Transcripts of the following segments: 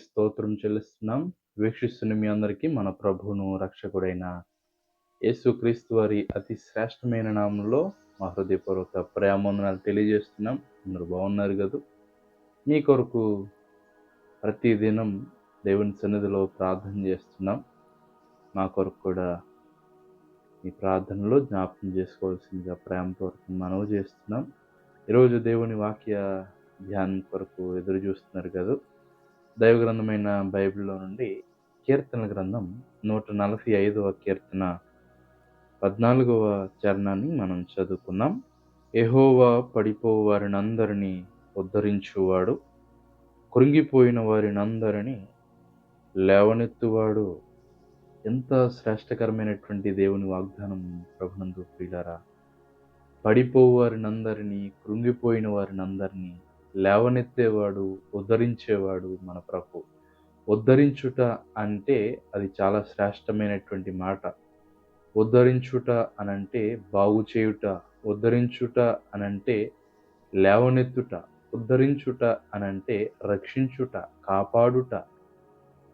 స్తోత్రం చెల్లిస్తున్నాం. వీక్షిస్తున్న మీ అందరికీ మన ప్రభువును, రక్షకుడైన యేసుక్రీస్తు వారి అతి శ్రేష్టమైన నామంలో మా హృదయపూర్వక ప్రేమవందనాలు తెలియజేస్తున్నాం. అందరూ బాగున్నారు గదూ? మీ కొరకు ప్రతిదినం దేవుని సన్నిధిలో ప్రార్థన చేస్తున్నాం. మా కొరకు కూడా ఈ ప్రార్థనలో జ్ఞాపకం చేసుకోవాల్సిందిగా ప్రేమపూర్వకం మనవి చేస్తున్నాం. ఈరోజు దేవుని వాక్య ధ్యానం కొరకు ఎదురు చూస్తున్నారు కదా. దైవ గ్రంథమైన బైబిల్లో నుండి కీర్తన గ్రంథం 145వ కీర్తన 14వ చరణాన్ని మనం చదువుకున్నాం. యెహోవా పడిపోవు వారినందరినీ ఉద్ధరించువాడు, కృంగిపోయిన వారినందరినీ లేవనెత్తువాడు. ఎంత శ్రేష్టకరమైనటువంటి దేవుని వాగ్దానం ప్రభునందు ప్రియులారా. పడిపోవు వారినందరినీ, కృంగిపోయిన వారినందరినీ లేవనెత్తేవాడు, ఉద్ధరించేవాడు మన ప్రభు. ఉద్ధరించుట అంటే అది చాలా శ్రేష్టమైనటువంటి మాట. ఉద్ధరించుట అనంటే బాగు చేయుట, ఉద్ధరించుట అనంటే లేవనెత్తుట, ఉద్ధరించుట అనంటే రక్షించుట, కాపాడుట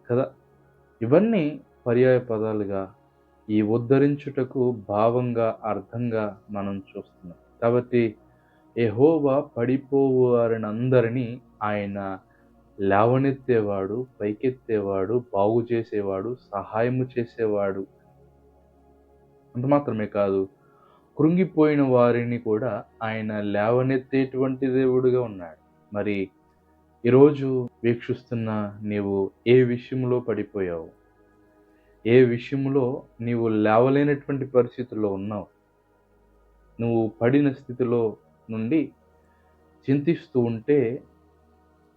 కదా. ఇవన్నీ పర్యాయ పదాలుగా ఈ ఉద్ధరించుటకు భావంగా, అర్థంగా మనం చూస్తున్నాం. కాబట్టి యెహోవా పడిపోవు వారినందరినీ ఆయన లేవనెత్తేవాడు, పైకెత్తేవాడు, బాగు చేసేవాడు, సహాయము చేసేవాడు. అంత మాత్రమే కాదు, కృంగిపోయిన వారిని కూడా ఆయన లేవనెత్తేటువంటి దేవుడుగా ఉన్నాడు. మరి ఈరోజు వీక్షిస్తున్న నీవు ఏ విషయంలో పడిపోయావు? ఏ విషయంలో నీవు లేవలేనటువంటి పరిస్థితుల్లో ఉన్నావు? నువ్వు పడిన స్థితిలో నుండి చింతిస్తూ ఉంటే,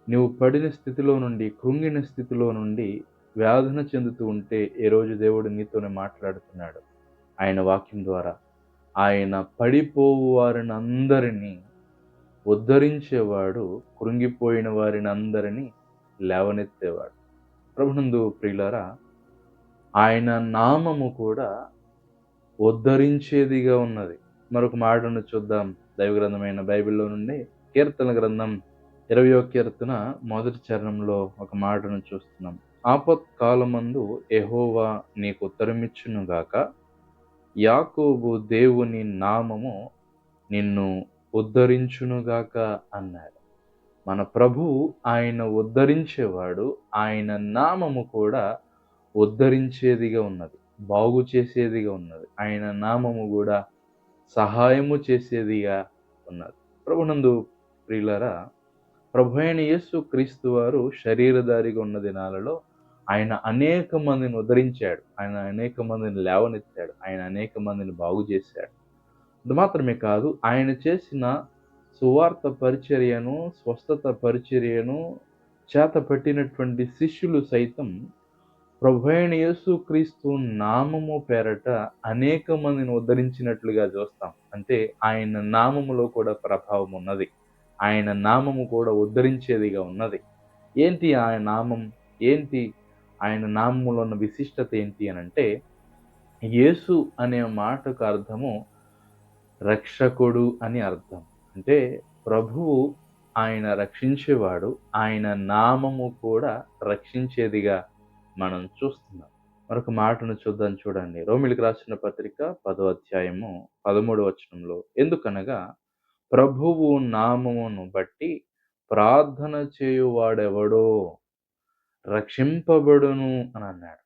నువ్వు పడిన స్థితిలో నుండి, కృంగిన స్థితిలో నుండి వేదన చెందుతూ ఉంటే, ఈరోజు దేవుడు నీతోనే మాట్లాడుతున్నాడు ఆయన వాక్యం ద్వారా. ఆయన పడిపోవు వారిని అందరినీ ఉద్ధరించేవాడు, కృంగిపోయిన వారిని అందరినీ లేవనెత్తేవాడు. ప్రభునందు ప్రియులారా, ఆయన నామము కూడా ఉద్ధరించేదిగా ఉన్నది. మరొక మాటను చూద్దాం దైవ గ్రంథమైన బైబిల్లో నుండి. కీర్తన గ్రంథం 20వ కీర్తన 1వ చరణంలో ఒక మాటను చూస్తున్నాం. ఆపత్కాలమందు యెహోవా నీకు ఉత్తరమిచ్చునుగాక, యాకోబు దేవుని నామము నిన్ను ఉద్ధరించునుగాక అన్నాడు. మన ప్రభువు ఆయన ఉద్ధరించేవాడు. ఆయన నామము కూడా ఉద్ధరించేదిగా ఉన్నది, బాగు చేసేదిగా ఉన్నది. ఆయన నామము కూడా సహాయము చేసేదిగా ఉన్నది. ప్రభునందు ప్రియులారా, ప్రభు అయిన యేసు క్రీస్తు వారు శరీరధారిగా ఉన్న దినాలలో ఆయన అనేక మందిని ఉద్ధరించాడు, ఆయన అనేక మందిని లేవనెత్తాడు, ఆయన అనేక మందిని బాగు చేశాడు. అది మాత్రమే కాదు, ఆయన చేసిన సువార్త పరిచర్యను, స్వస్థత పరిచర్యను చేత పట్టినటువంటి శిష్యులు సైతం ప్రభు అయిన యేసు క్రీస్తు నామము పేరట అనేక మందిని ఉద్ధరించినట్లుగా చూస్తాం. అంటే ఆయన నామములో కూడా ప్రభావం ఉన్నది, ఆయన నామము కూడా ఉద్ధరించేదిగా ఉన్నది. ఏంటి ఆయన నామం? ఏంటి ఆయన నామములో ఉన్న విశిష్టత ఏంటి అనంటే, యేసు అనే మాటకు అర్థము రక్షకుడు అని అర్థం. అంటే ప్రభువు ఆయన రక్షించేవాడు, ఆయన నామము కూడా రక్షించేదిగా మనం చూస్తున్నాం. మరొక మాటను చూద్దాం, చూడండి. రోమిలికి రాసిన పత్రిక 10వ అధ్యాయము 13వ వచనంలో, ఎందుకనగా ప్రభువు నామమును బట్టి ప్రార్థన చేయువాడెవడో రక్షింపబడును అని అన్నాడు.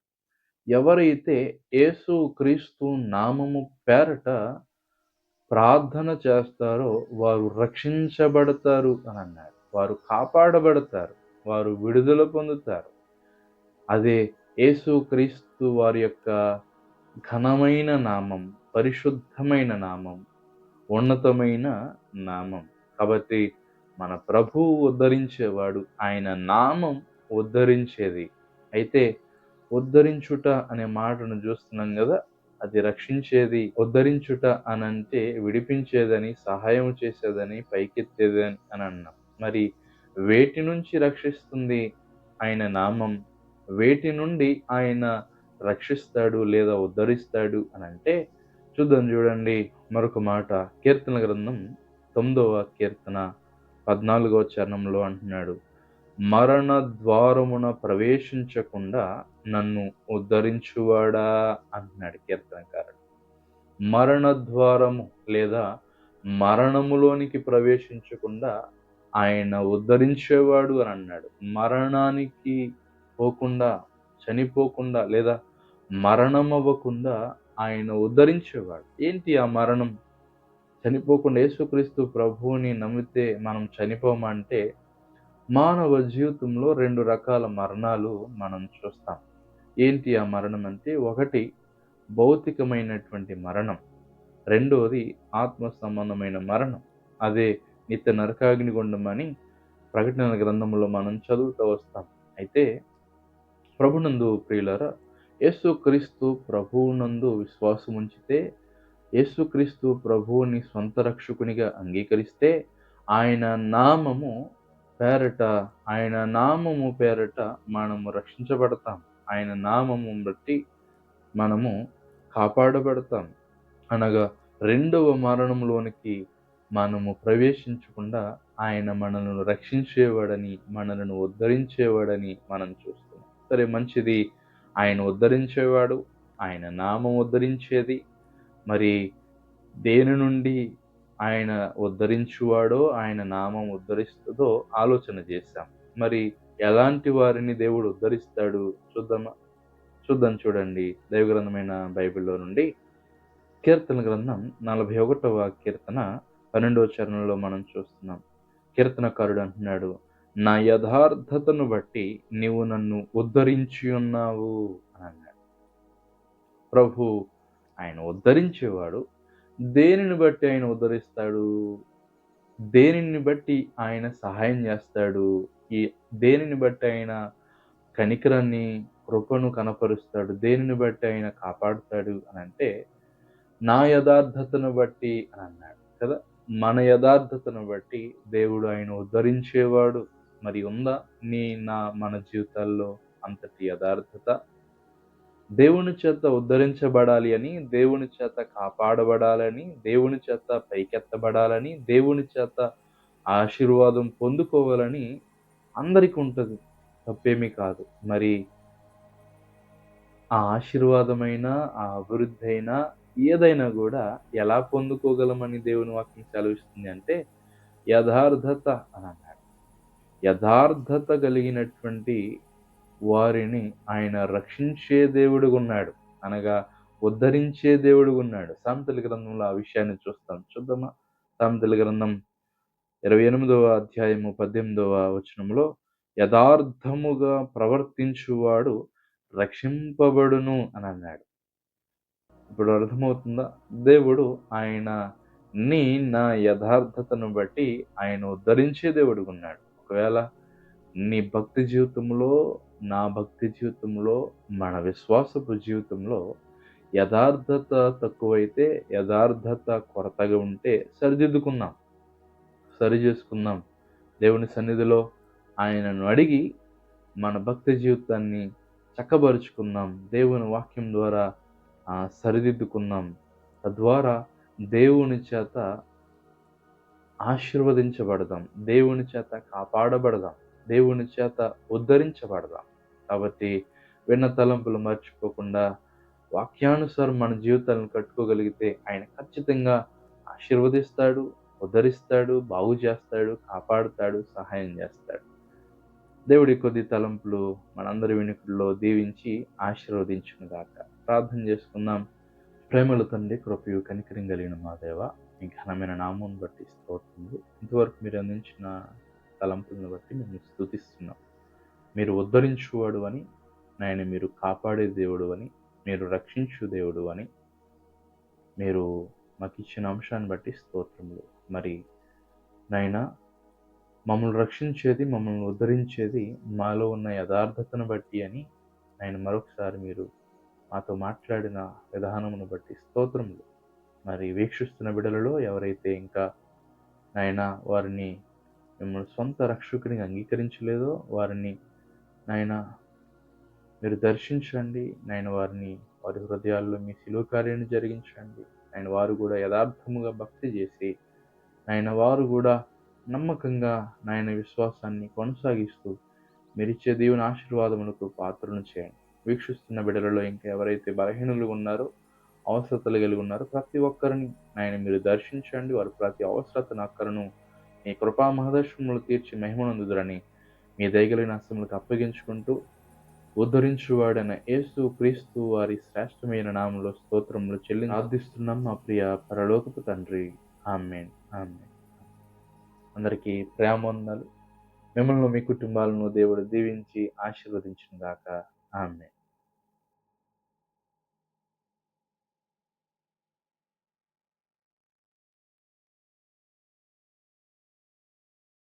ఎవరైతే యేసు క్రీస్తు నామము పేరట ప్రార్థన చేస్తారో వారు రక్షించబడతారు అని అన్నాడు. వారు కాపాడబడతారు, వారు విడుదల పొందుతారు. అదే యేసు క్రీస్తు వారి యొక్క ఘనమైన నామం, పరిశుద్ధమైన నామం, ఉన్నతమైన నామం. కాబట్టి మన ప్రభువు ఉద్ధరించేవాడు, ఆయన నామం ఉద్ధరించేది. అయితే ఉద్ధరించుట అనే మాటను చూస్తున్నాం కదా, అది రక్షించేది. ఉద్ధరించుట అనంటే విడిపించేదని, సహాయం చేసేదని, పైకెత్తేదని అని అన్నాం. మరి వేటి నుంచి రక్షిస్తుంది ఆయన నామం? వేటి నుండి ఆయన రక్షిస్తాడు లేదా ఉద్ధరిస్తాడు అనంటే చూద్దాం, చూడండి. మరొక మాట కీర్తన గ్రంథం 9వ కీర్తన 14వ చరణంలో అంటున్నాడు, మరణ ద్వారమున ప్రవేశించకుండా నన్ను ఉద్ధరించువాడా అంటున్నాడు కీర్తనకారుడు. మరణ ద్వారము లేదా మరణములోనికి ప్రవేశించకుండా ఆయన ఉద్ధరించేవాడు అని అన్నాడు. మరణానికి పోకుండా, చనిపోకుండా లేదా మరణమవ్వకుండా ఆయన ఉద్ధరించేవాడు. ఏంటి ఆ మరణం? చనిపోకుండా యేసుక్రీస్తు ప్రభువుని నమ్మితే మనం చనిపోమా అంటే, మానవ జీవితంలో 2 రకాల మరణాలు మనం చూస్తాం. ఏంటి ఆ మరణం అంటే, ఒకటి భౌతికమైనటువంటి మరణం. రెండోది ఆత్మ సంబంధమైన మరణం. అదే నిత్య నరకాగ్నిగుండం అని ప్రకటన గ్రంథంలో మనం చదువుతూ వస్తాం. అయితే ప్రభునందు ప్రియులారా, యేసుక్రీస్తు ప్రభువునందు విశ్వాసం ఉంచితే, యేసుక్రీస్తు ప్రభువుని స్వంత రక్షకునిగా అంగీకరిస్తే, ఆయన నామము పేరట ఆయన నామము పేరట మనము రక్షించబడతాం. ఆయన నామము బట్టి మనము కాపాడబడతాం. అనగా రెండవ మరణంలోనికి మనము ప్రవేశించకుండా ఆయన మనలను రక్షించేవాడని, మనలను ఉద్ధరించేవాడని మనం చూస్తున్నాం. సరే మంచిది. ఆయన ఉద్ధరించేవాడు, ఆయన నామం ఉద్ధరించేది. మరి దేని నుండి ఆయన ఉద్ధరించువాడో, ఆయన నామం ఉద్ధరిస్తదో ఆలోచన చేశాం. మరి ఎలాంటి వారిని దేవుడు ఉద్ధరిస్తాడు చూద్దామా? చూడండి. దైవగ్రంథమైన బైబిల్‌లో నుండి కీర్తన గ్రంథం 41వ కీర్తన 12వ చరణంలో మనం చూస్తున్నాం. కీర్తనకారుడు అంటున్నాడు, నా యథార్థతను బట్టి నీవు నన్ను ఉద్ధరించి ఉన్నావు అని అన్నాడు. ప్రభు ఆయన ఉద్ధరించేవాడు. దేనిని బట్టి ఆయన ఉద్ధరిస్తాడు? దేనిని బట్టి ఆయన సహాయం చేస్తాడు? ఈ దేనిని బట్టి ఆయన కనికరాన్ని, కృపను కనపరుస్తాడు? దేనిని బట్టి ఆయన కాపాడుతాడు అనంటే, నా యథార్థతను బట్టి అని అన్నాడు కదా! మన యథార్థతను బట్టి దేవుడు ఆయన ఉద్ధరించేవాడు. మరి ఉందా మన జీవితాల్లో అంతటి యథార్థత? దేవుని చేత ఉద్ధరించబడాలి అని, దేవుని చేత కాపాడబడాలని, దేవుని చేత పైకెత్తబడాలని, దేవుని చేత ఆశీర్వాదం పొందుకోవాలని అందరికి ఉంటది. తప్పేమీ కాదు. మరి ఆ ఆశీర్వాదమైనా, ఆ అభివృద్ధి అయినా, ఏదైనా గూడా ఎలా పొందుకోగలమని దేవుని వాక్యం సెలవిస్తుంది అంటే, యథార్థత అని అన్నాడు. యథార్థత కలిగినటువంటి వారిని ఆయన రక్షించే దేవుడుగున్నాడు. అనగా ఉద్ధరించే దేవుడుగున్నాడు. సామెతల గ్రంథంలో ఆ విషయాన్ని చూస్తాం. చూద్దామా? సామెతల గ్రంథం 28వ అధ్యాయము 18వ వచనంలో, యథార్థముగా ప్రవర్తించువాడు రక్షింపబడును అని అన్నాడు. ఇప్పుడు అర్థమవుతుందా? దేవుడు నా యథార్థతను బట్టి ఆయన ఉద్ధరించే దేవుడుగున్నాడు. ఒకవేళ నీ భక్తి జీవితంలో, నా భక్తి జీవితంలో, మన విశ్వాసపు జీవితంలో యథార్థత తక్కువైతే, యథార్థత కొరతగా ఉంటే సరిదిద్దుకుందాం. సరి చేసుకుందాం. దేవుని సన్నిధిలో ఆయనను అడిగి మన భక్తి జీవితాన్ని చక్కబరుచుకుందాం. దేవుని వాక్యం ద్వారా సరిదిద్దుకుందాం. తద్వారా దేవుని చేత ఆశీర్వదించబడదాం. దేవుని చేత కాపాడబడదాం. దేవుని చేత ఉద్ధరించబడదాం. కాబట్టి విన్న తలంపులు మర్చిపోకుండా వాక్యానుసారం మన జీవితాలను కట్టుకోగలిగితే ఆయన ఖచ్చితంగా ఆశీర్వదిస్తాడు, ఉద్ధరిస్తాడు, బాగు చేస్తాడు, కాపాడుతాడు, సహాయం చేస్తాడు. దేవుడి కొద్ది తలంపులు మనందరి వినికిడిలో దీవించి ఆశీర్వదించునుగాక. ప్రార్థన చేసుకుందాం. ప్రేమల తండ్రి, కృపయు కనికరం కలిగిన మా దేవ, మీ ఘనమైన నామమును బట్టి స్తోత్రములు. ఇంతవరకు మీరు అందించిన తలంపులను బట్టి మేము స్తుతిస్తున్నాం. మీరు ఉద్ధరించువాడు అని, నాయన మీరు కాపాడే దేవుడు అని, మీరు రక్షించు దేవుడు అని, మీరు మాకు ఇచ్చిన అంశాన్ని బట్టి స్తోత్రములు. మరి నాయన మమ్మల్ని రక్షించేది, మమ్మల్ని ఉద్ధరించేది మాలో ఉన్న యథార్థతను బట్టి అని ఆయన మరొకసారి మీరు మాతో మాట్లాడిన విధానమును బట్టి స్తోత్రములు. మరి వీక్షిస్తున్న బిడ్డలలో ఎవరైతే ఇంకా నాయన వారిని మిమ్మల్ని సొంత రక్షకునిగా అంగీకరించలేదో వారిని నాయన మీరు దర్శించండి. నాయన వారి హృదయాల్లో మీ శిలువ కార్యాన్ని జరిగించండి. నాయన వారు కూడా యథార్థముగా భక్తి చేసి నాయన వారు కూడా నమ్మకంగా నాయన విశ్వాసాన్ని కొనసాగిస్తూ మీరిచ్చే దీవెన ఆశీర్వాదములకు పాత్రను చేయండి. వీక్షిస్తున్న బిడ్డలలో ఇంకా ఎవరైతే బలహీనులు ఉన్నారో, అవసరతలు కలిగి ఉన్నారో ప్రతి ఒక్కరిని నాయన మీరు దర్శించండి. వారి ప్రతి అవసరతను అక్కరను మీ కృపా మహదర్శనములు తీర్చి మహిమనందుదురని మీ దయగలిగిన హస్తములకు అప్పగించుకుంటూ ఉద్ధరించువాడైన యేసు క్రీస్తు వారి శ్రేష్టమైన నామంలో స్తోత్రములు ప్రార్థిస్తున్నాం మా ప్రియ పరలోకపు తండ్రి. ఆమేన్. ఆమేన్. అందరికీ ప్రేమవందనాలు. మిమ్మల్ని మీ కుటుంబాలను దేవుడు దీవించి ఆశీర్వదించును గాక. ఆమేన్.